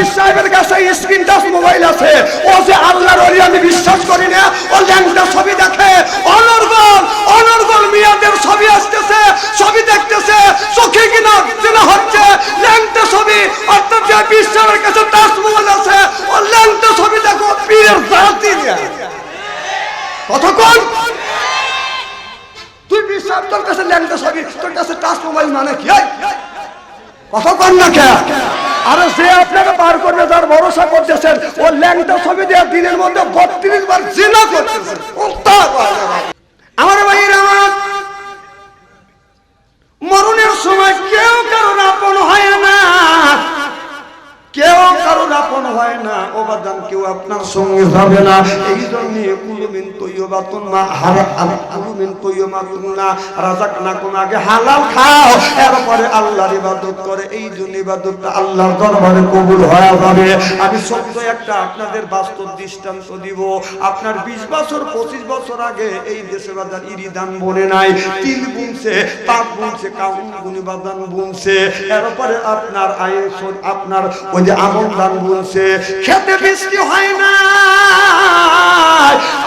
পীর সাহেবের কাছে স্ক্রিন টাচ মোবাইল আছে, ও যে আল্লাহর ওলি আমি বিশ্বাস করি না। ও ল্যাংটা ছবি দেখে, অনর্গল মিয়াদের ছবি আসতেছে, ছবি দেখতেছে, চোখে কিনা যেন হচ্ছে ল্যাংটা ছবি। অর্থাৎ যে পীর সাহেবের কাছে টাচ মোবাইল আছে, ও ল্যাংটা ছবি দেখো পীরের জাতি নিয়ে কতক্ষণ। তুই পীর সাহেব তোর কাছে ল্যাংটা ছবি, তোর কাছে টাচ মোবাইল মানে কি? কতক্ষণ না কে? আরে যে আপনাকে পার করবে যার ভরসা করতেছেন, ও ল্যাংটা ছবি দিয়ে দিনের মধ্যে 32 বার জিনা করতেছে। আমার ভাইয়েরা, আমার মরণের সময় কেউ কারোর আপন হয় না, কেউ কারোর আপন হয় না। ও বাদান কেউ আপনার সঙ্গে যাবে না। এই জন্য কুলুমিন তৈয়বাতুন মা হারাম, কুলুমিন তৈয়বাতুন না রাযাকনাকুম, আগে হালাল খাও, এরপরে আল্লাহর ইবাদত করে। এই জন্য ইবাদতটা আল্লাহর দরবারে কবুল হয়ে যাবে। আমি সত্য একটা আপনাদের বাস্তব দৃষ্টান্ত দিব। আপনার 20 বছর 25 বছর আগে এই দেশে বাদান ইরিদান বনে নাই, তিল বুনছে, পাক বুনছে, কাউন গুনি বাদান বুনছে, এরপরে আপনার আয়ের আপনার ওই যে আমল দান বলছে, খেতে বৃষ্টি হয় না।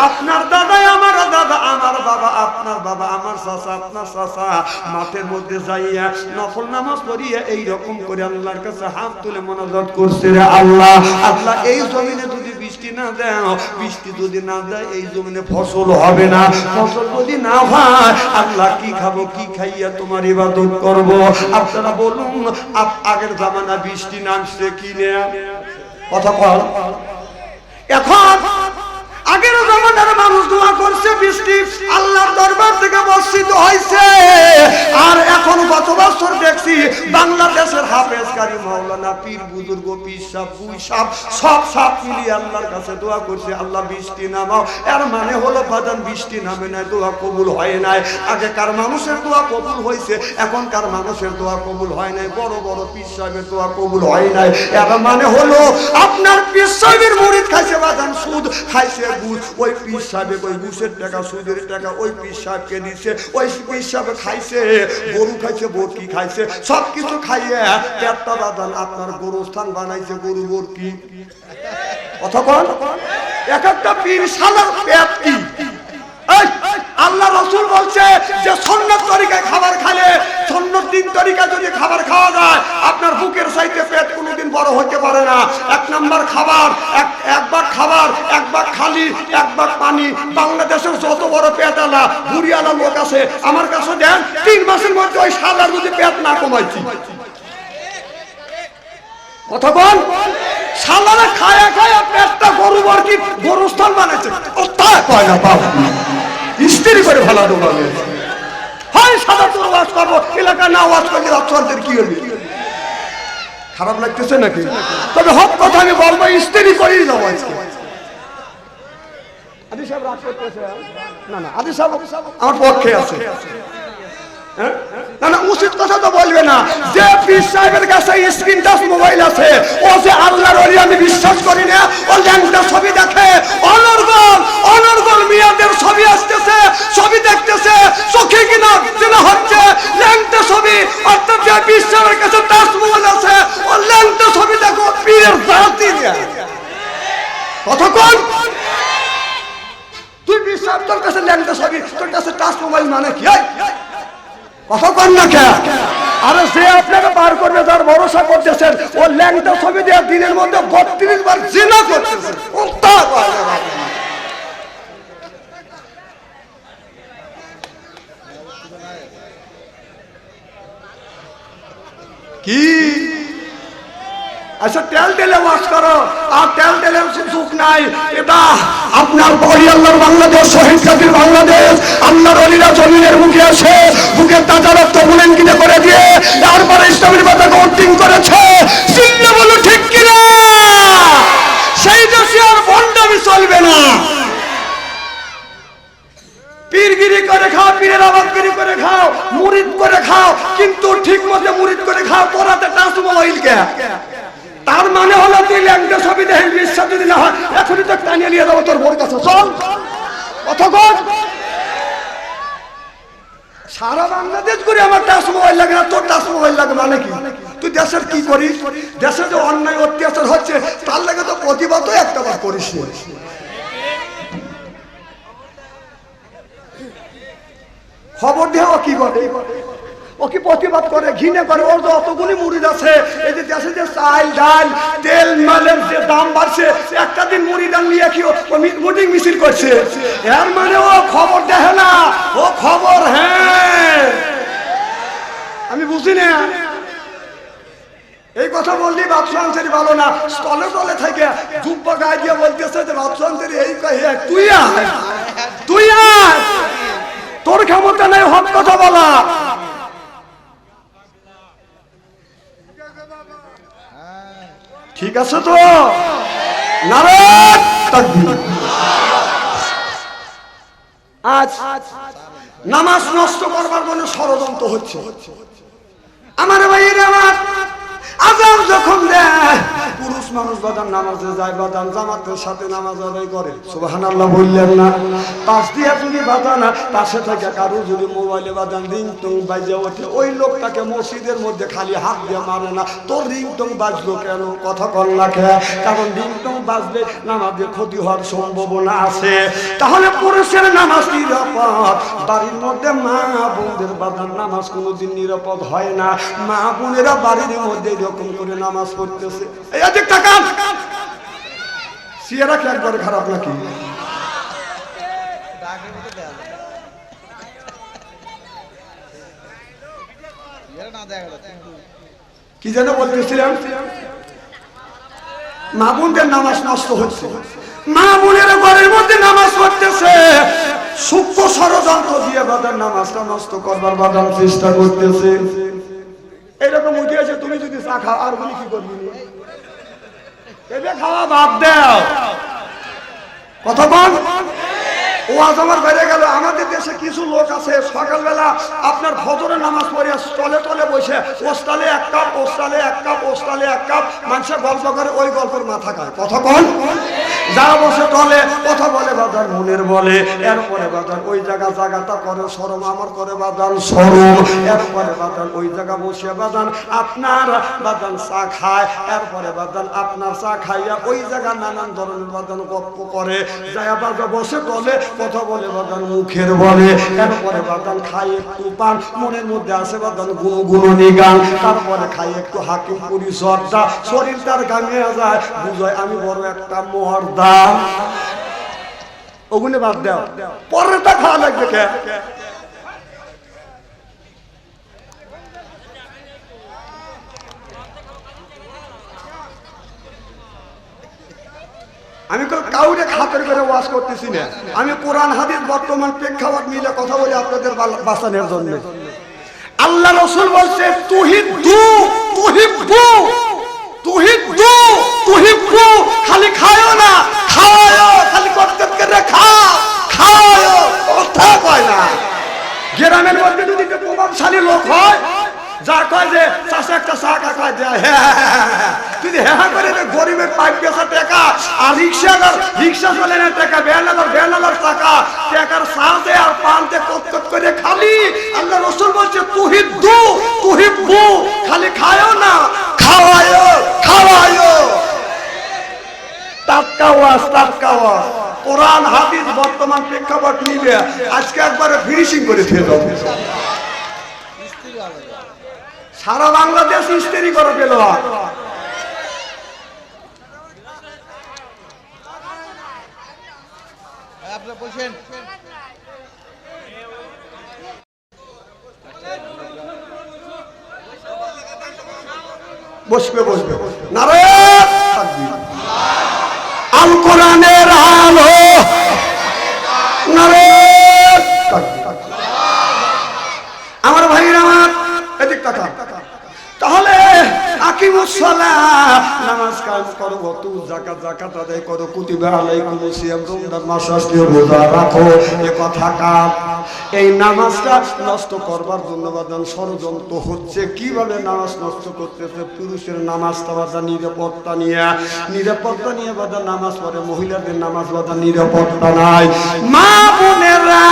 আপনার দাদা, আমার দাদা, আমার বাবা, আপনার বাবা, আমার চাচা, আপনার চাচা মাঠের মধ্যে যাইয়া নফল নামাজ পড়িয়া এই রকম করে আল্লাহর কাছে হাত তুলে মোনাজাত করছে, রে আল্লাহ, আল্লাহ এই জমিনে যদি বৃষ্টি না দাও, বৃষ্টি যদি না দেয় এই জমিনে ফসল হবে না, ফসল যদি না হয় আল্লাহ কি খাবো, কি খাইয়া তোমার ইবাদত করব। আপনারা বলুন, আগের জামানা বৃষ্টি নামছে কি না? কথা কল। এখন আগের জামানার মানুষ দোয়া করছে, বৃষ্টি আল্লাহর দরবার থেকে বর্ষিত হয়েছে। আর এখন গত বছর দেখছি বাংলাদেশের হাফেজ কারি মাওলানা পীর বুজুর্গ পীর সাহেব বুই সাহেব সব মিলিয়ে আল্লাহর কাছে দোয়া করছে, আল্লাহ বৃষ্টি নামাও। এর মানে হলো বাজান বৃষ্টি নামে নাই, দোয়া কবুল হয় নাই। আগেকার মানুষের দোয়া কবুল হয়েছে, এখনকার মানুষের দোয়া কবুল হয় নাই। বড় বড় পীর সাহেবের দোয়া কবুল হয় নাই। এর মানে হলো আপনার পীর সাহেবের মুরিদ খাইছে বাজান সুদ, খাইছে ঘুষ, ওই পীর সাহেব ওই ঘুষের টাকা সুদের টাকা ওই পীর সাহেবকে দিচ্ছে, ওই পীর সাহেব খাইছে, গরু খাইছে, বরকি খাইছে, সবকিছু খাইয়ে পেটটা বাদান আপনার গরুস্থান বানাইছে, গরু বরকি। অথবা এক একটা পীর শালার পেট কি? আল্লাহ রাসূল বলছে যে সুন্নাত তরিকায় খাবার খেলে, সুন্নাত দিন তরিকায় যদি খাবার খাওয়া যায় আপনার বুকের চাইতে পেট কোনোদিন বড় হতে পারে না। এক নাম্বার খাবার, একবার খাবার, একবার খালি, একবার পানি। বাংলাদেশের যত বড় পেটওয়ালা বুড়িওয়ালা লোক আছে আমার কাছে দেন, 3 মাসের মধ্যে ওই শালার যদি পেট না কমাইছি। কথা বল, শালারা খায়া খায়া পেটটা গরু বরকি গরুস্থান বানাইছে। ও তা কয় না বাবা, স্ত্রী করে ভালো দোকানে হয় সাদা তোর ওয়াজ করবো, এলাকা না ওয়াজ করলে অর্থনীতির কি হবি? খারাপ লাগতেছে নাকি? তবে হক কথা আমি বলবো, স্ত্রী করেই যাবো আজকে। আদি সাহেব রাগ করতেছে না? না, আদি সাহেব আমার পক্ষে আছে। না না, উচিত কথা তো বলবে না। যে পীর সাহেবের কাছে স্ক্রিন টাচ মোবাইল আছে, ও যে আল্লাহর ওলি আমি বিশ্বাস করি না। ও ল্যাংটা ছবি দেখে, অনর্গল মিয়াদের ছবি আসতেছে, ছবি দেখতেছে, চোখে কিনা যেন হচ্ছে ল্যাংটা ছবি। অর্থাৎ যে পীর সাহেবের কাছে টাচ মোবাইল আছে, ও ল্যাংটা ছবি দেখো পীরের জাতি নিয়ে কতক্ষণ। তুই পীর সাহেব তোর কাছে ল্যাংটা ছবি, তোর কাছে টাচ মোবাইল মানে কি? কতক্ষণ না কে? আরে যে আপনাকে পার করবে যার ভরসা করতেছেন, ও ল্যাংটা ছবি দিয়ে দিনের মধ্যে 32 বার জিনা করতেছে। কি আচ্ছা টেলে ওয়াজ করো, আর টেলে সুখ নাই। এটা আপনার বলি আল্লাহর বাংলাদেশ, শহীদ জাতির বাংলাদেশ। আল্লাহর ওলিরা জমিনের মুখে আসে, বুকের তাজা রক্ত বুলেন কিনে করে দিয়ে তারপরে ইসলামের পতাকা উত্তীর্ণ করেছে। চিল্লা বলো ঠিক কিনা? সেই দেশে আর ভণ্ডামি চলবে না। পীরগিরি করে খাও, পীরের আবাদগিরি করে খাও, মুরিদ করে খাও, কিন্তু ঠিক মতো মুরিদ করে খাও। তোরাতে টাচ মোবাইল কে? তার মানে হলো তুই ল্যাংটা ছবি দেখে বিশ্বাস যদি না হয় এখনই তো টানিয়ে নিয়ে যাবো তোর বোর কাছে, চল। অথবা সারা বাংলাদেশ করে আমার টাচ মোবাইল লাগে না, তোর টাচ মোবাইল লাগে মানে কি? তুই দেশের কি করিস? দেশে যে অন্যায় অত্যাচার হচ্ছে তার লাগে তো প্রতিবাদও একটাবার করিস। খবর দেওয়া কি করে? ও কি প্রতিবাদ করে, ঘৃণা করে? ওর তো অতগুলি মুরিদ আছে। এই যে দেশে যে চাল ডাল তেল মালের যে দাম বাড়ছে, একটা দিন মুড়ি ডাল নিয়ে কি মিটিং মিছিল করছে? এর মানে ও খবর দেখে না, ও খবর হ্যাঁ। আমি বুঝি না। এই কথা বললি বাদশাহ আনসারী ভালো না, তলে তলে থেকে জুব্বা গায়ে দিয়ে বলতেছে যে বাদশাহ আনসারী এই কহে তুই আয়, তুই আয়, তোর ক্ষমতা নেই হক কথা বলা। ঠিক আছে তো? নারায়ণ তাকবীর। আজ নামাজ নষ্ট করবার জন্য ষড়যন্ত্র হচ্ছে। আমার ভাইয়েরা, আমার আযান যখন দেয় পুরুষ মানুষ বাদান নামাজে যায়, বাদান জামাতের সাথে নামাজ আদায় করে, সুবহানাল্লাহ বললেন না? পাশ দিয়ে যদি বাদান পাশে থেকে কারো যদি মোবাইলে বাদান রিংটং বাজে ওঠে, ওই লোকটাকে মসজিদের মধ্যে খালি হাত দিয়ে মারে না, তোর রিংটং বাজলো কেন? কথা কল না খেয়ে, কারণ রিংটং বাজলে নামাজের ক্ষতি হওয়ার সম্ভাবনা আছে। তাহলে পুরুষের নামাজ নিরাপদ, বাড়ির মধ্যে মা বোনদের বাদান নামাজ কোনোদিন নিরাপদ হয় না। মা বোনেরা বাড়ির মধ্যে এরকম করে নামাজ পড়তেছে। এই আজ টাকা সিয়ারা কি একবারে খারাপ নাকি? কি যেন বলতেছিলাম? মা বোনদের নামাজ নষ্ট হচ্ছে, মা বোনের ঘরের মধ্যে নামাজ পড়তেছে, সূক্ষ্ম ষড়যন্ত্র দিয়ে বাদার নামাজটা নষ্ট করবার বাদাম চেষ্টা করতেছে। এরকম উঠেছে, তুমি যদি চা খাও আর বলি কি করবি? এবে খাওয়া বাদ দাও। কথা বল। ও আজ আমার বেড়ে গেল। আমাদের দেশে কিছু লোক আছে সকালবেলা আপনার ফজরের নামাজ পড়ে তলে তলে বসে ওস্তালে এক কাপ, ওস্তালে এক কাপ, ওস্তালে এক কাপ, মানুষের গল্প করে, ওই গল্পের মাথা খায়। কথা বল। যারা বসে তলে কথা বলে বাজার মনের বলে, এরপরে বাজার ওই জায়গাটা করে শরম, আমার করে বাজার শরম, এরপরে বাজার ওই জায়গা বসে বাজান আপনার বাজান চা খায়, এরপরে বাজান আপনার চা খাইয়া ওই জায়গা নানান ধরনের বাজান গল্প করে, যায় বাজার বসে তলে কথা বলে বাজান মুখের বলে, এরপরে বাজান খাই একটু পান, মনের মধ্যে আসে বাজান গুনগুনি গান, তারপরে খাই একটু হাকিম পরিচর্যা, শরীর তার গামিয়ে যায়, বুঝায় আমি বড় একটা মর্দা। ওগুলো বাদ দাও, পরেরটা খাওয়া লাগবে কে? আমি কাউরে খাতের করে ওয়াজ করতেছি না, আমি কোরআন হাদিস বর্তমান প্রেক্ষাপট মিলে কথা বলি আপনাদের বাঁচানোর জন্য। আল্লাহ রাসূল বলছে তুহিব্বু তুহিব্বু তুহিব্বু তুহিব্বু, খালি খায়ও না, খাওয়ায়ও, খালি করতে করে খাওয়ায়ও, কথা কয় না। গ্রামের মধ্যে যদি প্রভাবশালী লোক হয়, যা কয় যে চাষে একটা চা কাকা দেয়, যদি হ্যাঁ করে গরিবের পাইপ বেচা টাকা, আর রিক্সা চলে না টাকা, বেনালার টাকা, টাকার সাথে আর পানতে কত করে খালি। আল্লাহ রাসূল বলছে তুহিব্বু তুহিব্বু, খালি খায়ও না, খাওয়ায়ও খাওয়ায়ও। টাটকা ওয়াজ, টাটকা ওয়াজ, কোরআন হাদিস বর্তমান প্রেক্ষাপট নিবে আজকে একবারে ফিনিশিং করে ফেলে দাও। সারা বাংলাদেশ ইস্তেরি করে পেল। বসবে বসবে। নারায়ণ তাকবীর। আল কোরআনের আলো, নারায়ণ তাকবীর। আমার ভাইরা, আমার এদিক তাকা। তাহলে আকিমুস সালাহ, নামাজ কায়েম করো, ওয়াতু যাকাত আদায় করো, কুতিবা আলাইকুমুস সিয়াম, রমজান মাস আসলে রোজা রাখো। এই কথা কার? এই নামাজটা নষ্ট করবার জন্য বাদান ষড়যন্ত্র হচ্ছে। কিভাবে নামাজ নষ্ট করতেছে? পুরুষের নামাজটা বাদা নিরাপত্তা নিয়ে বাদা নামাজ পড়ে, মহিলাদের নামাজ বাদা নিরাপত্তা নাই। মা বোনেরা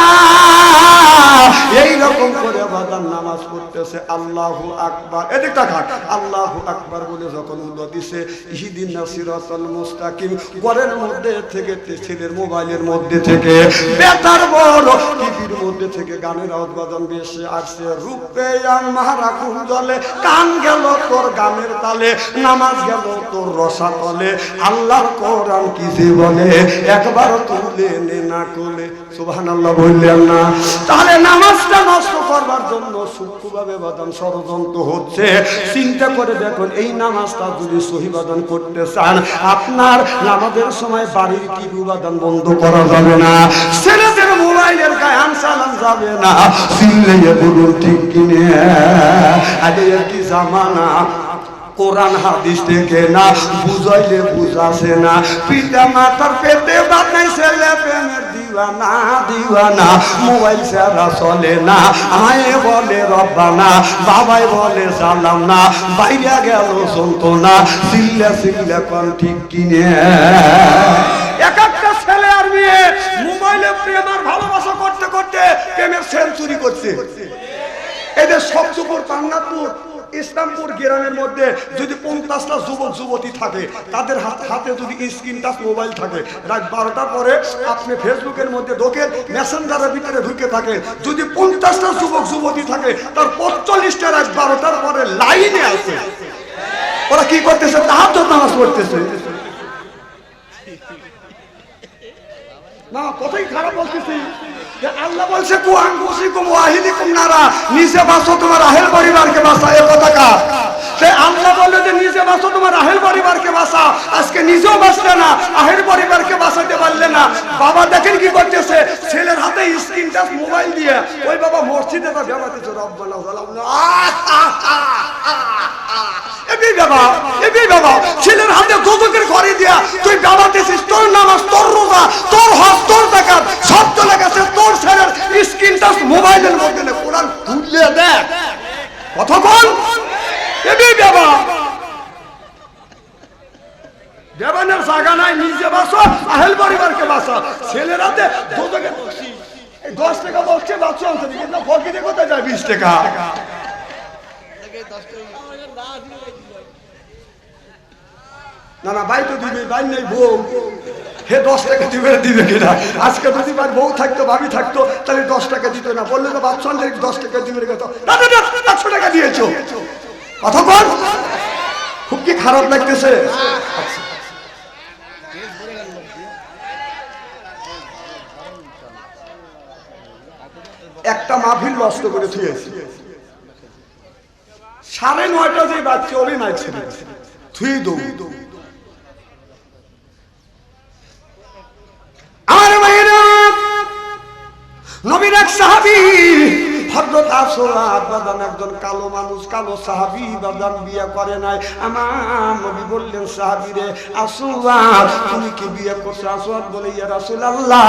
এই রকম করে বাদান নামাজ পড়তেছে আল্লাহু আকবার, এদিক তাকান, আল্লাহু আকবার বলে যখন উল্টো দিছে ইহদিনাস সিরাতাল মুস্তাকিম, ঘরের মধ্যে থেকে ছেলের মোবাইলের মধ্যে থেকে বেতার বড় টিভির মধ্যে থেকে গানের আওয়াজ বাজান বেশি আসছে, রূপে আমারা কুঞ্জলে, কান গেল তোর গানের তালে, নামাজ গেল তোর রসা তলে, আল্লাহর কোরআন কি যে বলে একবার তুলে নে না কোলে, সুবহানাল্লাহ বললেন না? তাহলে নামাজটা নষ্ট করবার জন্য সূক্ষ্মভাবে বাদান ষড়যন্ত্র হচ্ছে। চিন্তা করে দেখুন, এই নামাজটা যদি সহি বাদান করতে চান, আপনার নামাজের সময় বাড়ির টিভি বাদান বন্ধ করা যাবে না, ছেলেদের মোবাইলের গান চালান যাবে না, চিল্লাইয়া বলুন ঠিক কিনে, আরে কি জামানা, কোরআন হাদিস থেকে না বুঝাইলে বুঝাছে না, পিতা মাতার পেটে বানাই ছেলে প্রেমের দিওয়ানা দিওয়ানা, মোবাইল ছাড়া চলে না, আয়ে বলে রব্বানা, বাবাই বলে জানলাম না, বাইরে গেল শুনতো না, চিল্লা চিল্লা কোন ঠিক কিনে। এক একটা ছেলে আর মেয়ে মোবাইলে প্রেম আর ভালোবাসা করতে করতে প্রেমের সেঞ্চুরি করছে। এদের সবচেয়ে পান্নাপুর ইসলামপুর গ্রামের মধ্যে যদি 50টা যুবক যুবতী থাকে, তাদের হাতে যদি স্ক্রিন টাচ মোবাইল থাকে, রাত 12টার পরে আপনি ফেসবুকের মধ্যে ঢোকে, মেসেঞ্জারের ভিতরে ঢুকে থাকে, যদি 50টা যুবক যুবতী থাকে, তার 45টা রাত 12টার পরে লাইনে আছে। ওরা কি করতেছে? তাহাজ্জুদ নামাজ পড়তেছে। না, কথাই খারাপ বলতেছি। আল্লাহ বলছে কুআন কুসিকুম ওয়াহিদিকুম নারা, নিজে বাঁচো তোমার আহেল পরিবারকে বাঁচা, এ কথা কা? সে আল্লাহ বলে যে নিজে বাঁচো তোমার আহেল পরিবারকে বাঁচা, আজকে নিজেও বাঁচলে না, আহেল পরিবারকে বাঁচাতে পারলে না। বাবা দেখেন কি করতেছে, ছেলের হাতে স্ক্রিন টাচ মোবাইল দিয়ে ওই বাবা মসজিদে তা বেড়াতেছে, রব্বানা যালামনা, এবি বাবা, এবি বাবা, ছেলের হাতে দোজখের ঘরে দিয়া তুই বেড়াতেছিস, তোর নামাজ, তোর রোজা, তোর হজ, তোর যাকাত সব চলে গেছে, তোর ছেলের স্ক্রিন টাচ মোবাইলের মধ্যে কোরআন খুলে দেখ, কতক্ষণ এবি বাবা। দেবানের জায়গা নাই, নিজে বাঁচো, আহেল পরিবারকে বাঁচা, ছেলের হাতে দোজখের 10 টাকা বলছে বাচ্চা আনতে দিকে না, ফকিরে কোথায় যায় 20 টাকা? না না, ভাই তো দিবে, ভাই নেই বউ, হে 10 টাকা দিবে, দিবে কিনা? আজকে যদি ভাই বউ থাকতো, ভাবি থাকতো, তাহলে 10 টাকা দিত না, বললে তো বাচ্চা আনতে 10 টাকা দিবে, কত 100 টাকা দিয়েছো, কথা বল। খুব কি খারাপ লাগতেছে? একটা মাহফিল নষ্ট করে থুয়েছি, 9:30 যে বাচ্চা ওরে নাই ছেলে থুই দৌ। আমার ভাইরা, নবীর এক সাহাবী হযরত আসওয়াদ বাদান, একজন কালো মানুষ, কালো সাহাবী বাদান, বিয়ে করে নাই। আমার নবী বললেন সাহাবীরে, আসওয়াদ তুমি কি বিয়ে করছো? আসওয়াদ বলে, ইয়া রাসূলুল্লাহ,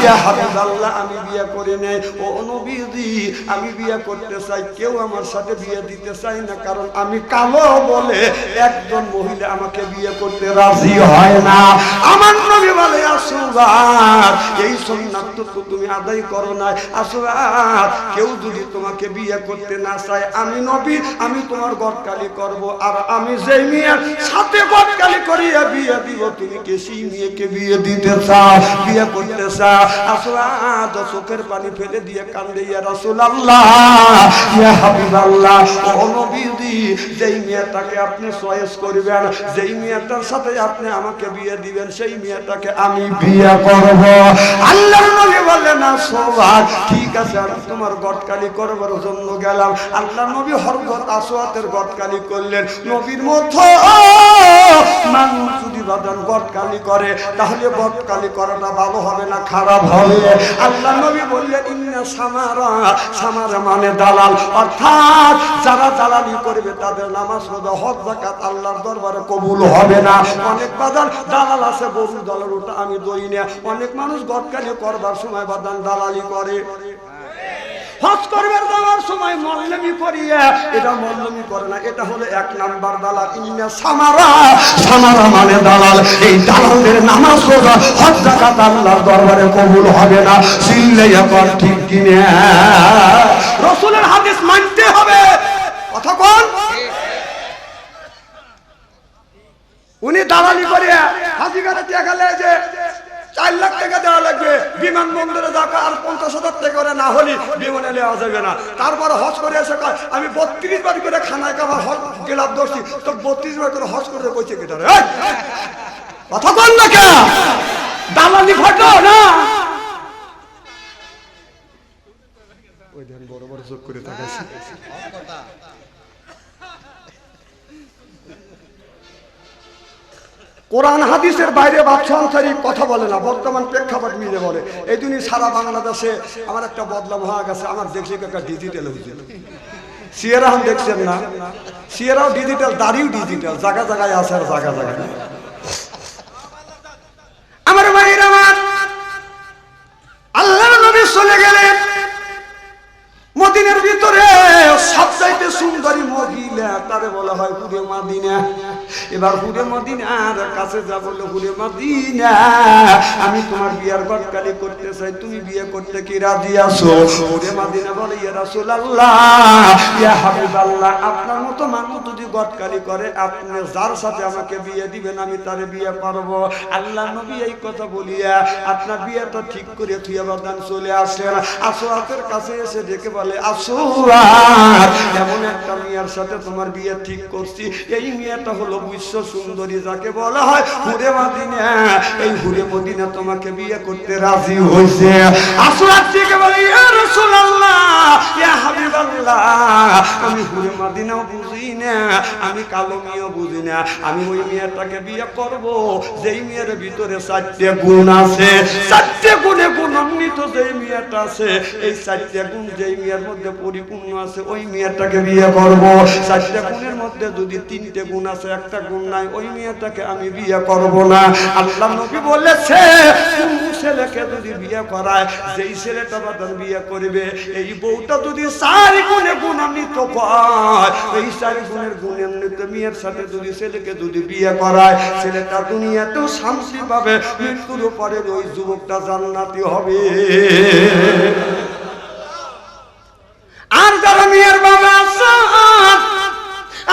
ইয়া হাবিবাল্লাহ, আমি বিয়ে করি নাই। ও নবীজি, আমি বিয়ে করতে চাই, কেউ আমার সাথে বিয়ে দিতে চাই না, কারণ আমি কালো বলে একজন মহিলা আমাকে বিয়ে করতে রাজি হয় না। আমার নবী বলে, আসওয়াদ, এই সুন্নাত তো তুমি আদায় করো না। আসওয়াদ, কেউ যদি তোমাকে বিয়ে করতে না চায়, আমি নবী, আমি তোমার গটকালি করব, আর আমি যেই মেয়ের সাথে গটকালি করিয়া বিয়ে দিব, তুমি কে সেই মেয়েকে বিয়ে দিতে চাও, বিয়ে করতে চাও? আসওয়াদ চোখের পানি ফেলে দিয়ে কান্দে, ইয়া রাসূলুল্লাহ, ইয়া হাবিবাল্লাহ, ও নবীজি, যেই মেয়েটাকে আপনি চয়েস করবেন, যেই মেয়েটার সাথে আপনি আমাকে বিয়ে দিবেন, সেই মেয়েটাকে আমি বিয়ে করব। আল্লাহর নবী বললেন, আসওয়াদ, ঠিক আছে, আমি তোমার গটকালি করবার জন্য গেলাম। আল্লাহ নবী হযরত আসওয়াদের গটকালি করলেন। নবীর মতো মানুষ যদি বাদান গটকালি করে, তাহলে গটকালি করাটা ভালো হবে না খারাপ হবে? আল্লাহ নবী বললেন, ইন্না সামারা, সামারা মানে দালাল, অর্থাৎ যারা দালালি করবে তাদের নামাজ, রোজা, হজ, যাকাত আল্লাহর দরবারে কবুল হবে না। অনেক বাদান দালাল আছে, বহু দালাল, ওটা আমি দই না। অনেক মানুষ গটকালি করবার সময় বাদান দালালি করে। হজ করবে যাওয়ার সময় মল্লমি করিয়ে, এটা মল্লমি করে না, এটা হলো এক নাম্বার দালাল। ইন্না সামারা, সামারা মানে দালাল। এই দালালদের নামাজ রোজা হজ যাকাত আল্লাহর দরবারে কবুল হবে না। চিল্লাইয়া কর ঠিক কিনা? রাসূলের হাদিস মানতে হবে। কথা কোন? উনি দালালি করে হাজিগারে টাকা লেয় যে 4 লাখ টাকা দেওয়া লাগবে, বিমানবন্দরে যাকে আর 50,000 টাকা করে না হলে বিমানে নেওয়া যাবে না। তারপরে হজ করে এসে কয় আমি 32 বার করে খানায় কাবার হজ গেলাম দোষী, তো 32 বার করে হজ করে কইছে কি ধরে? কথা বল না কে? দালালি ফটো না ওই দেন বড় বড় চোখ করে তাকাইছে। কোরআন হাদিসের বাইরে বাদশাহ আনসারী কথা বলে না, বর্তমান প্রেক্ষাপট মিলে বলে। এই জন্য সারা বাংলাদেশে আমার একটা বদলাম হয়ে গেছে। আমার দেখছি একটা ডিজিটাল হয়েছে, সিয়েরাও দেখছেন না? সিয়েরাও ডিজিটাল, দাড়িও ডিজিটাল, জায়গা জায়গায় আছে আর জায়গা জায়গায়। আমার ভাইয়ের আমার, আল্লাহর নবী চলে গেলেন মদিনার ভিতরে সবচাইতে সুন্দরী মহিলা, তারে বলা হয় হুরে মদিনা। এবার হুরে মদিনার কাছে যা বললো, হুরে মদিনা আমি তোমার বিয়ার গটকালি করতে চাই, তুমি বিয়ে করতে কি রাজি আছো? হুরে মদিনা বলে ইয়া রাসূলুল্লাহ, ইয়া হাবিবাল্লাহ, আপনার মতো মানুষ যদি গটকালি করে, আপনি যার সাথে আমাকে বিয়ে দিবেন আমি তারে বিয়ে করব। আল্লাহ নবী এই কথা বলিয়া আপনার বিয়েটা ঠিক করে থুয়া বাদান চলে আসেন। আসওয়াতের কাছে এসে ডেকে বলে, আসওয়াত এমন একটা মেয়ের সাথে তোমার বিয়ে ঠিক করছি, এই মেয়েটা হলো বিশ্ব সুন্দরী, যাকে বলা হয় হুরে মদিনা। এই হুরে মদিনা তোমাকে বিয়ে করতে রাজি হয়েছে। আসওয়াত ডেকে বলে, ইয়া রাসূলুল্লাহ, ইয়া হাবিবাল্লাহ, আমি হুরে মদিনাও বুঝি না, আমি কালো মেয়েও বুঝি না, আমি ওই মেয়েটাকে বিয়ে করব যেই মেয়ের ভিতরে 4টে গুণ আছে। 4টে গুণে গুণান্বিত যেই মেয়েটা আছে, এই 4টে গুণ যেই মেয়ের মধ্যে পরিপূর্ণ আছে, ওই মেয়েটাকে বিয়ে করব। 4টে গুণের মধ্যে যদি 3টে গুণ আছে, একটা গুণ নাই, ওই মেয়েটাকে আমি বিয়ে করব না। আল্লাহ নবী বলেছে, কোন ছেলেকে যদি বিয়ে করায়, যেই ছেলেটা বাদান বিয়ে করবে, এই বউটা যদি 4 গুণে গুণান্বিত হয়, এই 4 গুণের গুণান্বিত মেয়ের সাথে যদি ছেলেকে যদি বিয়ে করায়, ছেলেটা দুনিয়াতেও শান্তি পাবে, মৃত্যুর পরে ওই যুবকটা জান্নাতি হবে। আর যারা মেয়ের বাবা আছেন,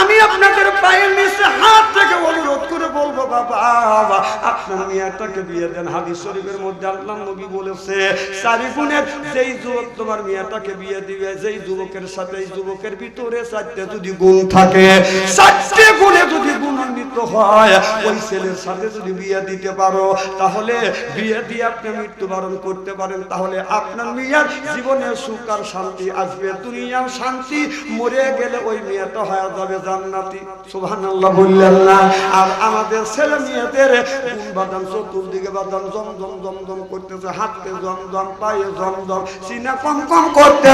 আমি আপনাদের পায়ের নিচে হাত থেকে অনুরোধ করে বলবো, বাবা আপনার মেয়েটাকে বিয়ে দেন। হাদিস শরীফের মধ্যে আল্লাহ নবী বলেছে, 4 গুণের যেই যুবক তোমার মেয়েটাকে বিয়ে দিবে, যেই যুবকের সাথে এই যুবকের ভিতরে 4টে যদি গুণ থাকে, 4টে গুণে যদি গুণান্বিত হয়, ওই ছেলের সাথে যদি বিয়ে দিতে পারো, তাহলে বিয়ে দিয়ে আপনি মৃত্যুবরণ করতে পারেন, তাহলে আপনার মেয়ের জীবনে সুখ আর শান্তি আসবে, দুনিয়ার শান্তি। মরে গেলে ওই মেয়েটা হয়ে যাবে জান্নাতি। সুবহানাল্লাহ বললেন না? আর আমাদের ছেলে মেয়েদের গুণ বাদাম, চতুর্দিকে বাদাম, জমজম জমজম করতেছে, হাতে জমজম, পায়ে জমজম, সিনা কম কম করতে